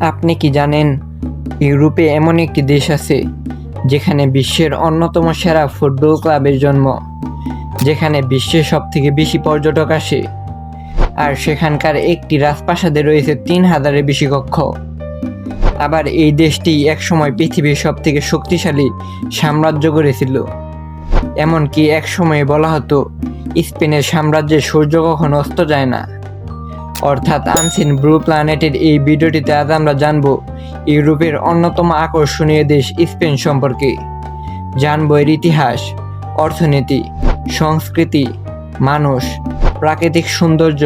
আপনি কি জানেন ইউরোপে এমন একটি দেশ আছে যেখানে বিশ্বের অন্যতম সেরা ফুটবল ক্লাবের জন্ম, যেখানে বিশ্বের সবথেকে বেশি পর্যটক আসে, আর সেখানকার একটি রাজপ্রাসাদে রয়েছে ৩,০০০-এর বেশি কক্ষ। আবার এই দেশটি একসময় পৃথিবীর সবথেকে শক্তিশালী সাম্রাজ্য গড়েছিল। এমনকি একসময় বলা হতো স্পেনের সাম্রাজ্যের সূর্য কখনো অস্ত যায় না। অর্থাৎ আনসিন ব্লু প্ল্যানেটের এই ভিডিওটিতে আজ আমরা জানব ইউরোপের অন্যতম আকর্ষণীয় দেশ স্পেন সম্পর্কে। জানব এর ইতিহাস, অর্থনীতি, সংস্কৃতি, মানুষ, প্রাকৃতিক সৌন্দর্য,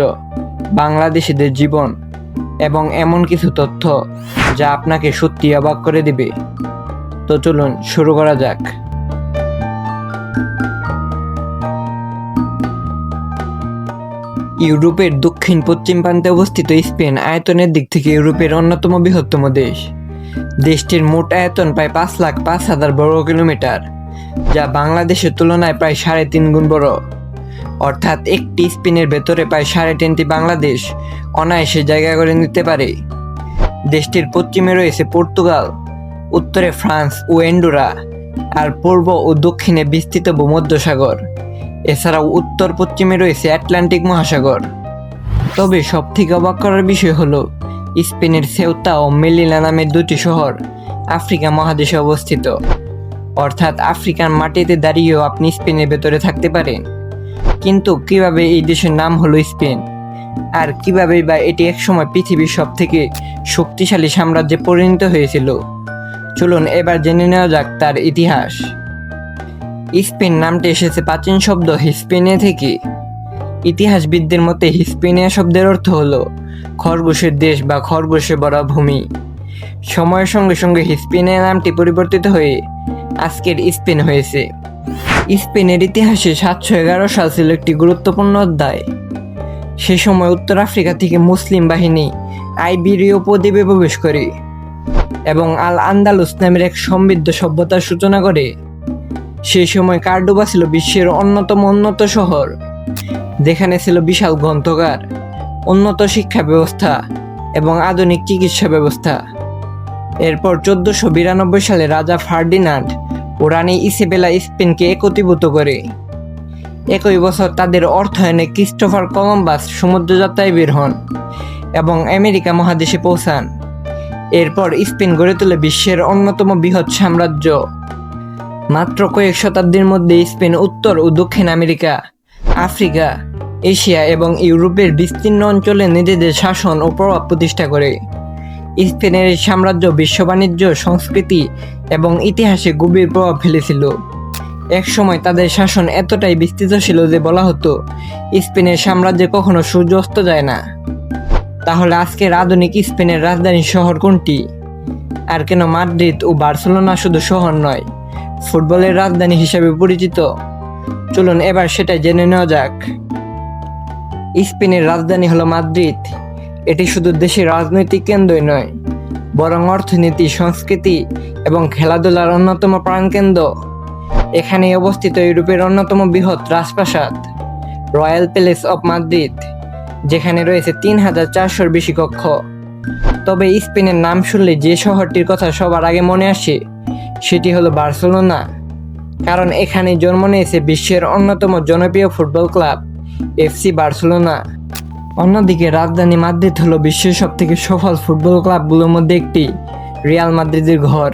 বাংলাদেশিদের জীবন এবং এমন কিছু তথ্য যা আপনাকে সত্যি অবাক করে দেবে। তো চলুন শুরু করা যাক। ইউরোপের দক্ষিণ পশ্চিম প্রান্তে অবস্থিত স্পেন আয়তনের দিক থেকে ইউরোপের অন্যতম বৃহত্তম দেশ। দেশটির মোট আয়তন প্রায় 5,05,000 বর্গ কিলোমিটার, যা বাংলাদেশের তুলনায় প্রায় 3.5 গুণ বড়। অর্থাৎ একটি স্পেনের ভেতরে প্রায় 3.5টি বাংলাদেশ অনায়াসে জায়গা করে নিতে পারে। দেশটির পশ্চিমে রয়েছে পর্তুগাল, উত্তরে ফ্রান্স ও অ্যান্ডোরা, আর পূর্ব ও দক্ষিণে বিস্তৃত ভূমধ্যসাগর। এছাড়াও উত্তর পশ্চিমে রয়েছে আটলান্টিক মহাসাগর। তবে সবথেকে অবাক করার বিষয় হলো স্পেনের সেউতা ও মেলিলা নামের দুটি শহর আফ্রিকা মহাদেশে অবস্থিত। অর্থাৎ আফ্রিকার মাটিতে দাঁড়িয়েও আপনি স্পেনের ভেতরে থাকতে পারেন। কিন্তু কিভাবে এই দেশের নাম হলো স্পেন, আর কিভাবে বা এটি একসময় পৃথিবীর সবথেকে শক্তিশালী সাম্রাজ্যে পরিণত হয়েছিল, চলুন এবার জেনে নেওয়া যাক তার ইতিহাস। স্পেন নামটি এসেছে প্রাচীন শব্দ হিস্পেনিয়া থেকে। ইতিহাসবিদদের মতে হিস্পেনিয়া শব্দের অর্থ হলো খরগোশের দেশ বা খরগোশে ভরা ভূমি। সময়ের সঙ্গে সঙ্গে হিস্পেনিয়া নামটি পরিবর্তিত হয়ে আজকের স্পেন হয়েছে। স্পেনের ইতিহাসে 711 সাল ছিল একটি গুরুত্বপূর্ণ অধ্যায়। সে সময় উত্তর আফ্রিকা থেকে মুসলিম বাহিনী আইবেরীয় উপদ্বীপে প্রবেশ করে এবং আল আন্দালুস নামের এক সমৃদ্ধ সভ্যতার সূচনা করে। সেই সময় কার্ডোবা ছিল বিশ্বের অন্যতম উন্নত শহর, যেখানে ছিল বিশাল গ্রন্থাগার, উন্নত শিক্ষা ব্যবস্থা এবং আধুনিক চিকিৎসা ব্যবস্থা। এরপর 1492 সালে রাজা ফার্ডিনান্ড ও রানী ইসাবেলা স্পেনকে একীভূত করে। একই বছর তাদের অর্থায়নে ক্রিস্টোফার কলম্বাস সমুদ্রযাত্রায় বের হন এবং আমেরিকা মহাদেশে পৌঁছান। এরপর স্পেন গড়ে তোলে বিশ্বের অন্যতম বৃহৎ সাম্রাজ্য। মাত্র কয়েক শতাব্দীর মধ্যে স্পেন উত্তর ও দক্ষিণ আমেরিকা, আফ্রিকা, এশিয়া এবং ইউরোপের বিস্তীর্ণ অঞ্চলে নিজেদের শাসন ও প্রভাব প্রতিষ্ঠা করে। স্পেনের এই সাম্রাজ্য বিশ্ব বাণিজ্য, সংস্কৃতি এবং ইতিহাসে গভীর প্রভাব ফেলেছিল। একসময় তাদের শাসন এতটাই বিস্তৃত ছিল যে বলা হতো স্পেনের সাম্রাজ্যে কখনো সূর্য অস্ত যায় না। তাহলে আজকের আধুনিক স্পেনের রাজধানী শহর কোনটি? আর কেন মাদ্রিদ ও বার্সেলোনা শুধু শহর নয়, ফুটবলের রাজধানী হিসেবে পরিচিত? চলুন এবার সেটা জেনে নেওয়া যাক। স্পেনের রাজধানী হলো মাদ্রিদ। এটি শুধু দেশের রাজনৈতিক কেন্দ্রই নয়, বরং অর্থনীতি, সংস্কৃতি এবং খেলাধুলার অন্যতম প্রাণকেন্দ্র। এখানে অবস্থিত ইউরোপের অন্যতম বৃহৎ রাজপ্রাসাদ রয়্যাল প্যালেস অব মাদ্রিদ, যেখানে রয়েছে 3,400-এর বেশি কক্ষ। তবে স্পেনের নাম শুনলে যে শহরটির কথা সবার আগে মনে আসে সেটি হলো বার্সেলোনা, কারণ এখানে জন্ম নিয়েছে বিশ্বের অন্যতম জনপ্রিয় ফুটবল ক্লাব এফসি বার্সেলোনা। অন্যদিকে রাজধানী মাদ্রিদ হলো বিশ্বের সবথেকে সফল ফুটবল ক্লাবগুলোর মধ্যে একটি, রিয়াল মাদ্রিদের ঘর।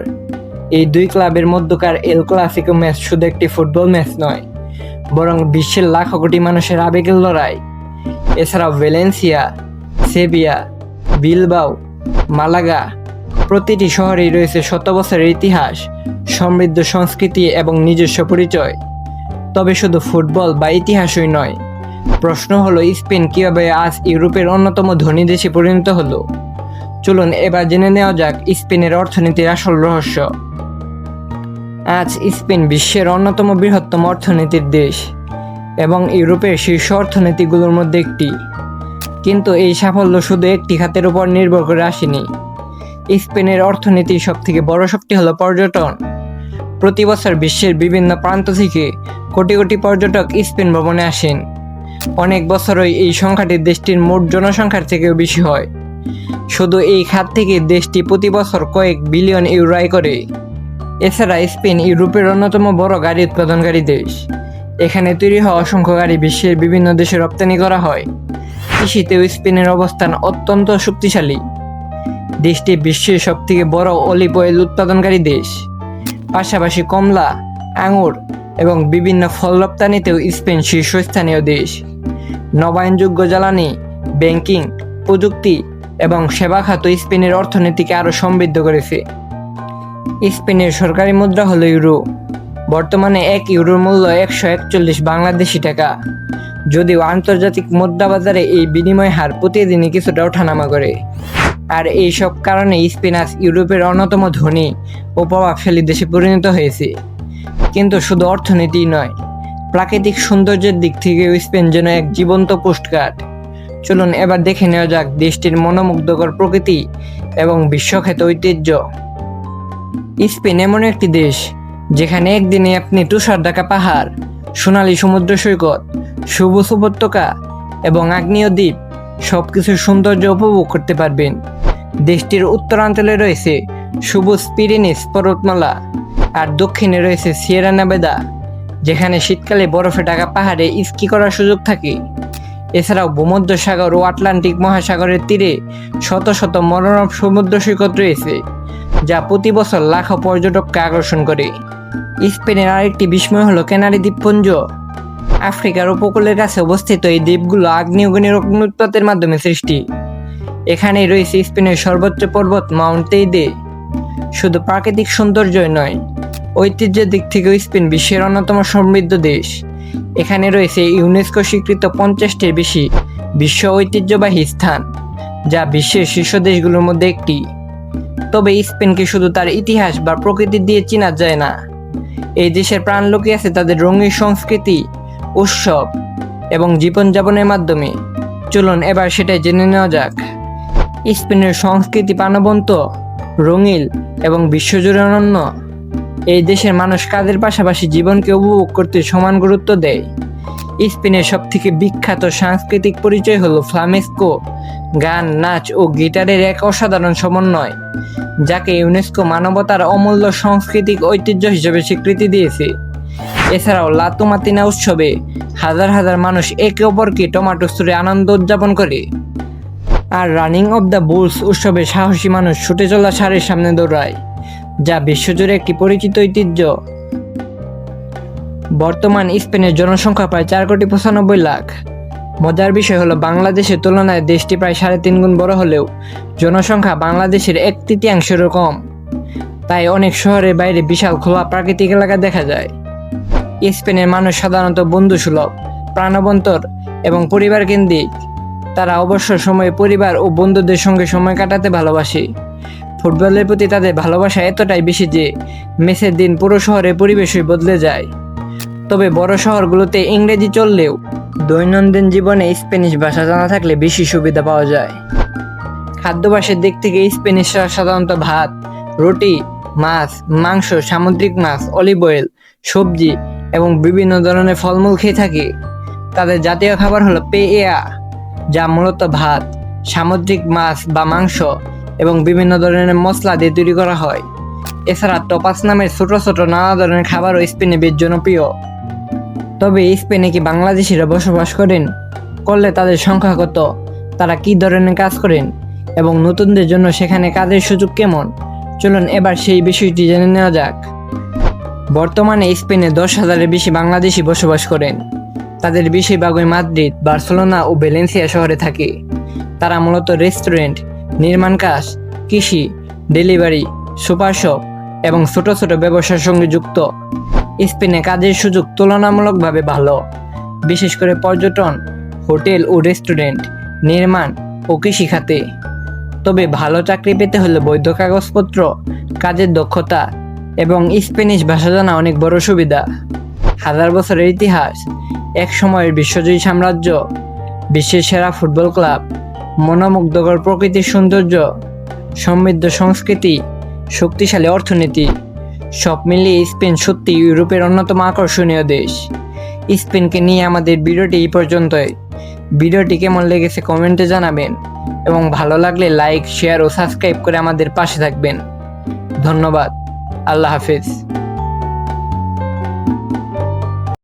এই দুই ক্লাবের মধ্যকার এল ক্লাসিকো ম্যাচ শুধু একটি ফুটবল ম্যাচ নয়, বরং বিশ্বের লাখো কোটি মানুষের আবেগের লড়াই। এছাড়াও ভ্যালেন্সিয়া, সেভিয়া, বিলবাও, মালাগা, প্রতিটি শহরেই রয়েছে শত বছরের ইতিহাস, সমৃদ্ধ সংস্কৃতি এবং নিজস্ব পরিচয়। তবে শুধু ফুটবল বা ইতিহাসই নয়, প্রশ্ন হলো স্পেন কিভাবে আজ ইউরোপের অন্যতম ধনী দেশে পরিণত হলো। চলুন এবার জেনে নেওয়া যাক স্পেনের অর্থনীতির আসল রহস্য। আজ স্পেন বিশ্বের অন্যতম বৃহত্তম অর্থনীতির দেশ এবং ইউরোপের শীর্ষ অর্থনীতিগুলোর মধ্যে একটি। কিন্তু এই সাফল্য শুধু একটি খাতের উপর নির্ভর করে আসেনি। স্পেনের অর্থনীতির সবথেকে বড় শক্তি হলো পর্যটন। প্রতি বছর বিশ্বের বিভিন্ন প্রান্ত থেকে কোটি কোটি পর্যটক স্পেন ভ্রমণে আসেন। অনেক বছরই এই সংখ্যাটি দেশটির মোট জনসংখ্যার থেকেও বেশি হয়। শুধু এই খাত থেকে দেশটি প্রতি বছর কয়েক বিলিয়ন ইউরো আয় করে। এছাড়া স্পেন ইউরোপের অন্যতম বড় গাড়ি উৎপাদনকারী দেশ। এখানে তৈরি হওয়া অসংখ্য গাড়ি বিশ্বের বিভিন্ন দেশে রপ্তানি করা হয়। কৃষিতেও স্পেনের অবস্থান অত্যন্ত শক্তিশালী। দেশটি বিশ্বের সবথেকে বড় অলিভ অয়েল উৎপাদনকারী দেশ। পাশাপাশি কমলা, আঙুর এবং বিভিন্ন ফল রপ্তানিতেও স্পেন শীর্ষস্থানীয় দেশ। নবায়নযোগ্য জ্বালানি, ব্যাংকিং, প্রযুক্তি এবং সেবা খাত স্পেনের অর্থনীতিকে আরও সমৃদ্ধ করেছে। স্পেনের সরকারি মুদ্রা হলো ইউরো। বর্তমানে 1 ইউরোর মূল্য 141 বাংলাদেশি টাকা। যদিও আন্তর্জাতিক মুদ্রা বাজারে এই বিনিময় হার প্রতিদিনই কিছুটা ওঠানামা করে। আর এই সব কারণে স্পেন আজ ইউরোপের অন্যতম ধনী ও প্রভাবশালী দেশে পরিণত হয়েছে। কিন্তু শুধু অর্থনীতিই নয়, প্রাকৃতিক সৌন্দর্যের দিক থেকেও স্পেন যেন এক জীবন্ত পোস্টকার্ড। চলুন এবার দেখে নেওয়া যাক দেশটির মনোমুগ্ধকর প্রকৃতি এবং বিশ্বখ্যাত ঐতিহ্য। স্পেন এমন একটি দেশ যেখানে একদিনে আপনি তুষার ঢাকা পাহাড়, সোনালী সমুদ্র সৈকত, সবুজ উপত্যকা এবং আগ্নেয় দ্বীপ সবকিছুর সৌন্দর্য উপভোগ করতে পারবেন। দেশটির উত্তরাঞ্চলে রয়েছে সবুজ পিরেনিস পর্বতমালা, আর দক্ষিণে রয়েছে সিয়েরা নেভাদা, যেখানে শীতকালে বরফে ঢাকা পাহাড়ে স্কি করার সুযোগ থাকে। এছাড়াও ভূমধ্যসাগর ও আটলান্টিক মহাসাগরের তীরে শত শত মনোরম সমুদ্র সৈকত রয়েছে, যা প্রতি বছর লাখো পর্যটককে আকর্ষণ করে। স্পেনের আরেকটি বিস্ময় হলো ক্যানারি দ্বীপপুঞ্জ। আফ্রিকার উপকূলের কাছে অবস্থিত এই দ্বীপগুলো আগ্নেয়গিরির অগ্নুৎপাতের মাধ্যমে সৃষ্টি। এখানেই রয়েছে স্পেনের সর্বোচ্চ পর্বত মাউন্ট তেইদে। শুধু প্রাকৃতিক সৌন্দর্যই নয়, ঐতিহ্যের দিক থেকেও স্পেন বিশ্বের অন্যতম সমৃদ্ধ দেশ। এখানে রয়েছে ইউনেস্কো স্বীকৃত 50টির বেশি বিশ্ব ঐতিহ্যবাহী স্থান, যা বিশ্বের শীর্ষ দেশগুলোর মধ্যে একটি। তবে স্পেনকে শুধু তার ইতিহাস বা প্রকৃতি দিয়ে চেনা যায় না। এই দেশের প্রাণ লুকিয়ে আছে তাদের রঙিন সংস্কৃতি, উৎসব এবং জীবনযাপনের মাধ্যমে। চলুন এবার সেটাই জেনে নেওয়া যাক। স্পেনের সংস্কৃতি প্রাণবন্ত, রঙিন এবং বিশ্বজুড়ে অনন্য। এই দেশের মানুষ কাজের পাশাপাশি জীবনকে উপভোগ করতে সমান গুরুত্ব দেয়। স্পেনের সবথেকে বিখ্যাত সাংস্কৃতিক পরিচয় হলো ফ্লামেস্কো, গান, নাচ ও গিটারের এক অসাধারণ সমন্বয়, যাকে ইউনেস্কো মানবতার অমূল্য সাংস্কৃতিক ঐতিহ্য হিসেবে স্বীকৃতি দিয়েছে। এছাড়াও লা তোমাতিনা উৎসবে হাজার হাজার মানুষ একে অপরকে টমেটো ছুঁড়ে আনন্দ উদযাপন করে। আর রানিং অব দ্য বুলস উৎসবে সাহসী মানুষ ছুটে চলা ষাঁড়ের সামনে দৌড়ায়, যা বিশ্বজুড়ে একটি পরিচিত ঐতিহ্য। বর্তমান স্পেনের জনসংখ্যা প্রায় 4,95,00,000। মজার বিষয় হলো বাংলাদেশের তুলনায় দেশটি প্রায় 3.5 গুণ বড় হলেও জনসংখ্যা বাংলাদেশের 1/3 কম। তাই অনেক শহরের বাইরে বিশাল খোলা প্রাকৃতিক এলাকা দেখা যায়। স্পেনের মানুষ সাধারণত বন্ধুসুলভ, প্রাণবন্তর এবং পরিবার কেন্দ্রিক। তারা অবসর সময়ে পরিবার ও বন্ধুদের সঙ্গে সময় কাটাতে ভালোবাসে। ফুটবলের প্রতি তাদের ভালোবাসা এতটাই বেশি যে ম্যাচের দিন পুরো শহরের পরিবেশই বদলে যায়। তবে বড় শহরগুলোতে ইংরেজি চললেও দৈনন্দিন জীবনে স্প্যানিশ ভাষা জানা থাকলে বেশি সুবিধা পাওয়া যায়। খাদ্যাভ্যাসের দিক থেকে স্প্যানিশরা সাধারণত ভাত, রুটি, মাছ, মাংস, সামুদ্রিক মাছ, অলিভ অয়েল, সবজি এবং বিভিন্ন ধরনের ফলমূল খেয়ে থাকে। তাদের জাতীয় খাবার হলো পেএয়া, যা মূলত ভাত, সামুদ্রিক মাছ বা মাংস এবং বিভিন্ন ধরনের মশলা দিয়ে তৈরি করা হয়। এছাড়া টপাস নামের ছোট ছোট নানা ধরনের খাবারও স্পেনে বেশ জনপ্রিয়। তবে স্পেনে কি বাংলাদেশিরা বসবাস করেন? করলে তাদের সংখ্যা কত? তারা কি ধরনের কাজ করেন এবং নতুনদের জন্য সেখানে কাজের সুযোগ কেমন? চলুন এবার সেই বিষয়টি জেনে নেওয়া যাক। বর্তমানে স্পেনে 10,000-এর বেশি বাংলাদেশি বসবাস করেন। তাদের বেশিরভাগই মাদ্রিদ, বার্সেলোনা ও ভ্যালেন্সিয়া শহরে থাকে। তারা মূলত রেস্টুরেন্ট, নির্মাণ কাজ, কৃষি, ডেলিভারি, সুপার শপ এবং ছোট ছোট ব্যবসার সঙ্গে যুক্ত। স্পেনে কাজের সুযোগ তুলনামূলকভাবে ভালো, বিশেষ করে পর্যটন, হোটেল ও রেস্টুরেন্ট, নির্মাণ ও কৃষি খাতে। তবে ভালো চাকরি পেতে হলে বৈধ কাগজপত্র, কাজের দক্ষতা এবং স্প্যানিশ ভাষা জানা অনেক বড় সুবিধা। হাজার বছরের ইতিহাস, এক সময়ের বিশ্বজয়ী সাম্রাজ্য, বিশ্বের সেরা ফুটবল ক্লাব, মনোমুগ্ধকর প্রকৃতির সৌন্দর্য, সমৃদ্ধ সংস্কৃতি, শক্তিশালী অর্থনীতি, সব মিলিয়ে স্পেন সত্যি ইউরোপের অন্যতম আকর্ষণীয় দেশ। স্পেনকে নিয়ে আমাদের ভিডিওটি এই পর্যন্তই। ভিডিওটি কেমন লেগেছে কমেন্টে জানাবেন এবং ভালো লাগলে লাইক, শেয়ার ও সাবস্ক্রাইব করে আমাদের পাশে থাকবেন। ধন্যবাদ। আল্লাহ হাফেজ।